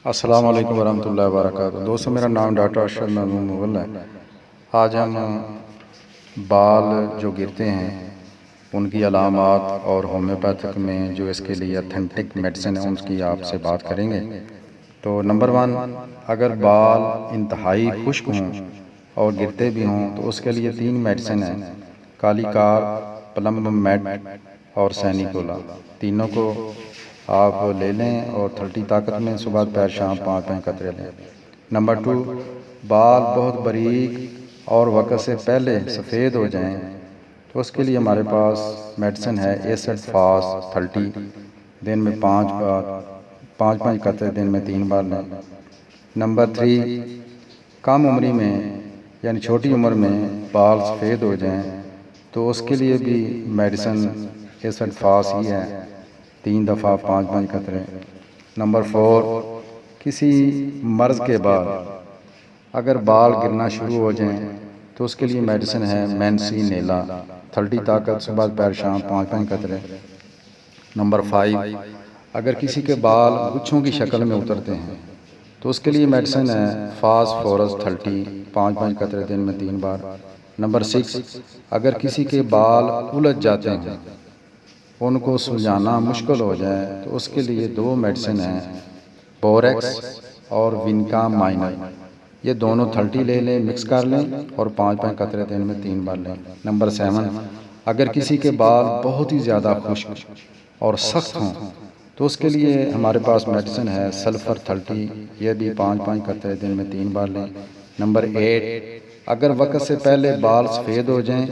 अस्सलाम वालेकुम वरहमतुल्लाहि वबरकातुहू। दोस्तों, मेरा नाम डॉक्टर अशरफ महमूद मुगल है। आज हम बाल जो गिरते हैं उनकी अलामात और होम्योपैथिक में जो इसके लिए अथेंटिक मेडिसिन है उसकी आपसे बात करेंगे। तो नंबर 1, अगर बाल इंतहाई खुश्क हों और गिरते भी हों तो उसके लिए 3 मेडिसिन हैं, कालीकार, प्लम मेड और सैनिकोला। तीनों को आप ले लें और 30 ताकत में सुबह दोपहर शाम 5-5 कतरे लें। नंबर 2, बाल बहुत बारीक और वक्त से पहले सफ़ेद हो जाएं तो उसके लिए हमारे पास मेडिसिन है एसिड फास्ट 30, दिन में 5 कतरे दिन में 3 बार लें। नंबर 3, कम उम्री में यानी छोटी उम्र में बाल सफ़ेद हो जाएं तो उसके लिए भी मेडिसिन एसिड फास्ट ही है, 3 दफ़ा 5-5 कतरे। नंबर 4, किसी मर्ज़ के बाद अगर बाल गिरना शुरू हो जाएं तो उसके लिए मेडिसिन है मैंसी नेला, 30 ताकत सुबह दोपहर शाम 5-5 कतरे। नंबर 5, अगर किसी के बाल गुच्छों की शक्ल में उतरते हैं तो उसके लिए मेडिसिन है फास्फोरस 30, 5-5 कतरे दिन में 3 बार। नंबर 6, अगर किसी के बाल उलझ जाते हैं, उनको सुलझाना मुश्किल हो जाए तो उसके लिए 2 मेडिसिन हैं, बोरेक्स और विनका माइनर। ये दोनों 30 ले लें, मिक्स कर लें और 5-5 कतरे दिन में 3 बार लें। नंबर 7, अगर किसी के बाल बहुत ही ज़्यादा खुश्क और सख्त हों तो उसके लिए हमारे पास मेडिसिन है सल्फ़र 30, ये भी 5-5 कतरे दिन में 3 बार लें। नंबर 8, अगर वक्त से पहले बाल सफ़ेद हो जाएं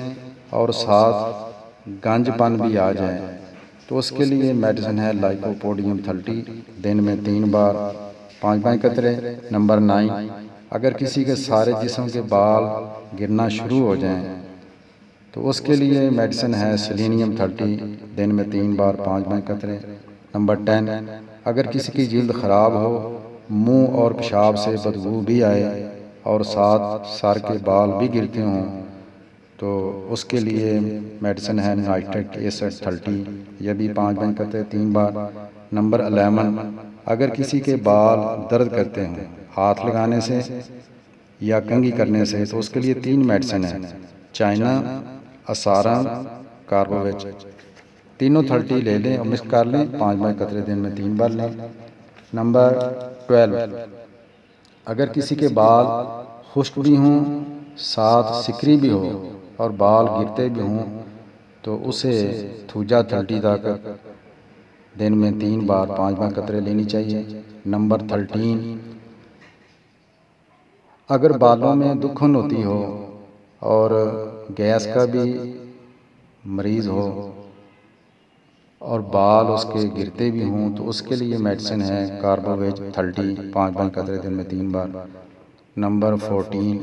और साथ गांजपन भी आ जाए तो उसके लिए मेडिसिन है लाइकोपोडियम 30, दिन में 3 बार 5-5 कतरे। नंबर 9, अगर किसी के सारे जिस्म के बाल गिरना शुरू हो जाएं तो उसके लिए मेडिसिन है सेलेनियम 30, दिन में 3 बार 5-5 कतरे। नंबर 10, अगर किसी की जिल्द ख़राब हो, मुंह और पेशाब से बदबू भी आए और साथ सर के बाल भी गिरते हों तो उसके लिए मेडिसिन है नाइट्रिक एसिड 30, यह भी 5-5 कतरे 3 बार। नंबर 11, अगर किसी के बाल दर्द करते हैं हाथ लगाने से या कंघी करने से तो उसके लिए 3 मेडिसिन है, चाइना, असारम, कार्बोवेच। तीनों 30 ले लें और मिक्स कर लें, 5-5 कतरे दिन में 3 बार लें। नंबर 12, अगर किसी के बाल खुश्क भी हों, साथ सिकरी भी हो और बाल गिरते भी हों तो उसे थूजा 30 ताकत दिन में 3 बार 5-5 कतरे लेनी चाहिए। नंबर 13, अगर बालों में दुखन होती हो और गैस का भी मरीज़ हो और बाल उसके गिरते भी हों तो उसके लिए मेडिसिन है कार्बोवेज 30, 5-5 कतरे दिन में 3 बार। नंबर 14,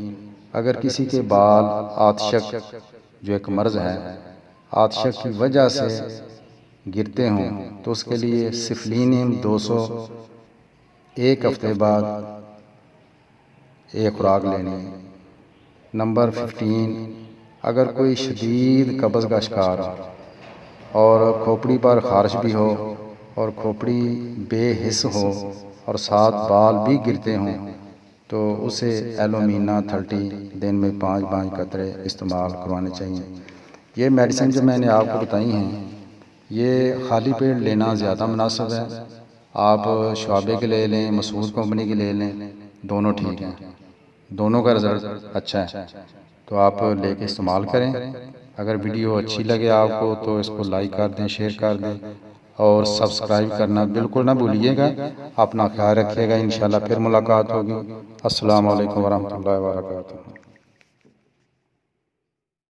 अगर किसी के बाल आतशक जो एक मर्ज़ है, आतशक की वजह से गिरते हों तो उसके लिए सिफलिनियम 200 एक हफ्ते बाद एक खुराक लेनी है। नंबर 15, अगर कोई शदीद कब्ज़ का शिकार हो और खोपड़ी पर खारिश भी हो और खोपड़ी बेहिस हो और साथ बाल भी गिरते हों तो उसे एलोमीना 30, दिन में 5-5 कतरे इस्तेमाल करवाने चाहिए। ये मेडिसिन जो मैंने आपको बताई हैं ये खाली पेट लेना ज़्यादा मुनासिब है। आप शवाबे के ले लें, मसूद कंपनी की ले लें, दोनों ठीक हैं, दोनों का रिज़ल्ट अच्छा है, तो आप लेके इस्तेमाल करें। अगर वीडियो अच्छी लगे आपको तो इसको लाइक कर दें, शेयर कर दें और सब्सक्राइब करना बिल्कुल ना भूलिएगा। अपना ख्याल रखिएगा, इंशाल्लाह फिर मुलाकात होगी। अस्सलाम वालेकुम वरहमतुल्लाहि वबरकातुहू।